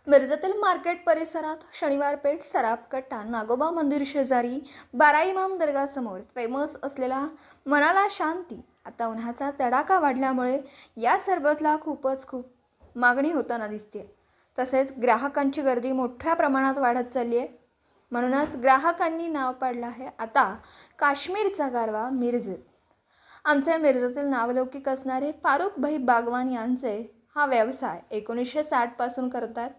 मिरजेतील मार्केट परिसरात शनिवार पेठ, सराफ कट्टा, नागोबा मंदिर शेजारी, बारा इमाम दर्गासमोर फेमस असलेला मनाला शांती आता उन्हाचा तडाखा वाढल्यामुळे या सरबतला खूप मागणी होताना दिसते। तसेच ग्राहकांची गर्दी मोठ्या प्रमाणात वाढत चालली आहे। म्हणूनच ग्राहकांनी नाव पाडलं आहे आता काश्मीरचा गारवा मिरजेत। आमचे मिरजेतील नावलौकिक असणारे फारुख भाई बागवान यांचे हा व्यवसाय 1960 पासून करतात।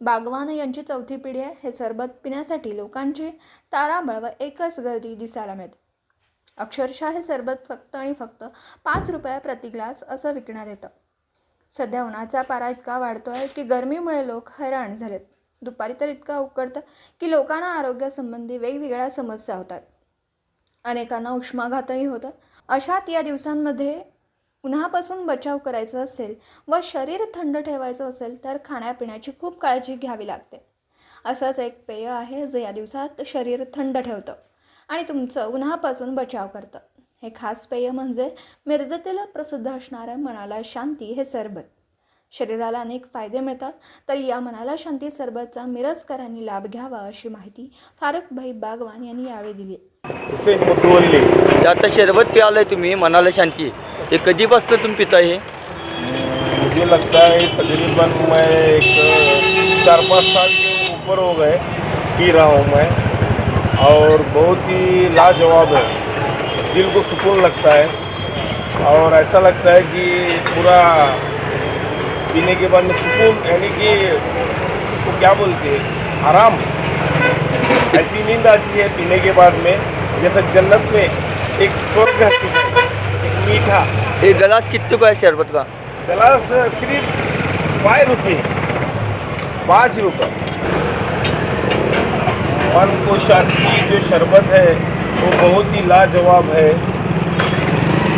बागवान यांची चौथी पिढी आहे। हे सरबत पिण्यासाठी लोकांची तारांबळ व एकच गर्दी दिसायला मिळते। अक्षरशः हे सरबत फक्त 5 रुपये प्रति ग्लास असं विकण्यात येतं। सध्या उन्हाचा पारा इतका वाढतोय की गरमीमुळे लोक हैराण झालेत। दुपारी तर इतका उकडतं की लोकांना आरोग्यासंबंधी वेगवेगळ्या समस्या होतात। अनेकांना उष्माघातही होतं। अशात या दिवसांमध्ये उन्हापासून बचाव करायचा असेल व शरीर थंड ठेवायचं असेल तर खाण्यापिण्याची खूप काळजी घ्यावी लागते। असंच एक पेय आहे जे या दिवसात शरीर थंड ठेवतं आणि तुमचं उन्हापासून बचाव करतं। हे खास पेय म्हणजे मिरजेतील प्रसिद्ध असणारं मनाला शांती हे सरबत। शरीराला अनेक फायदे मिळतात, तर या मनाला शांती सरबतचा मिरजकरांनी लाभ घ्यावा अशी माहिती फारुख भाई बागवान यांनी यावेळी दिली। हुसेन मुतवल्ली, आता शरबत प्यालंय तुम्ही मनाला शांती, ये कधीपासून तुम पिता है? मुझे लगता है तकरीबन मैं एक 4-5 साल के ऊपर हो गए पी रहा हूँ मैं, और बहुत ही लाजवाब है। दिल को सुकून लगता है और ऐसा लगता है कि पूरा पीने के बाद में सुकून, यानी कि उसको क्या बोलते हैं, आराम, ऐसी नींद आती है पीने के बाद में, जैसे जन्नत में एक स्वर्ग है, एक मीठा। ये गिलास कितने का है शरबत का? गिलास सिर्फ 5 रुपये, 5 रुपये। मन को शांति जो शरबत है वो बहुत ही लाजवाब है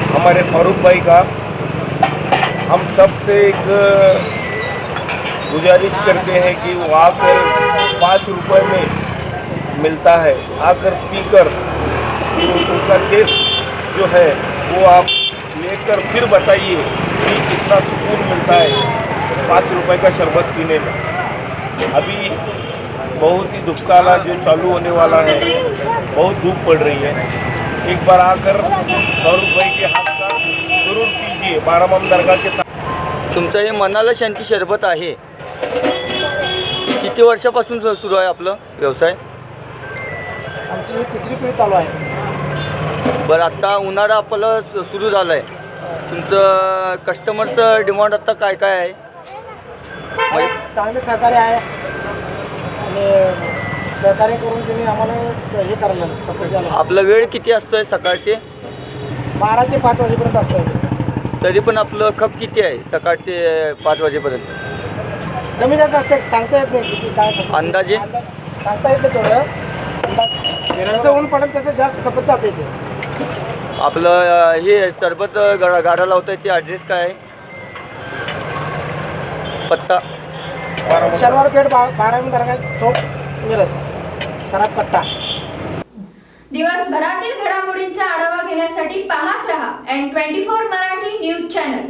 हमारे फारूक भाई का। हम सबसे एक गुजारिश करते हैं कि वो आकर 5 रुपए में मिलता है, आकर पीकर उनका टेस्ट जो है वो आप लेकर फिर बताइए कि कितना सुकून मिलता है 5 रुपए का शरबत पीने में। अभी बहुत ही दुष्काल जो चालू होने वाला है, बहुत धूप पड़ रही है, एक बार आकर फारूक भाई के हाथ का जरूर पीजिए, बारा इमाम दरगाह के साथ। तुमचं हे मनाला शांती शरबत आहे, किती वर्षापासून सुरू आहे आपलं व्यवसाय? आमची 3री पिढी चालू आहे। बरं, आता उन्हाळा आपलं सुरू झालं आहे, तुमचं कस्टमरचं डिमांड आता काय काय आहे? चांगले सहकार्य आहे आणि सहकार्य करून त्यांनी आम्हाला हे करायला सपोर्ट केला। आपला वेळ किती असतोय? सकाळ ते 12 ते 5 वाजेपर्यंत असतो। तरी पण आपलं खप किती आहे सकाळ ते 5 वाजेपर्यंत? कमी जास्त असते, सांगता येत नाही किती काय अंदाजे सांगता येत नाही थोडं, जसं ऊन पडेल तसं जास्त खपत जाते ते। आपलं हे सरबत गाडा लावताय ते ॲड्रेस काय आहे? पत्ता? शनिवार पेठ, 12 इमाम दरगाह चौक, मिरज, सराफ कट्टा। दिवसभरातील घडामोडींचा आढावा घेण्यासाठी पाहत रहा N24 मराठी न्यूज चॅनल।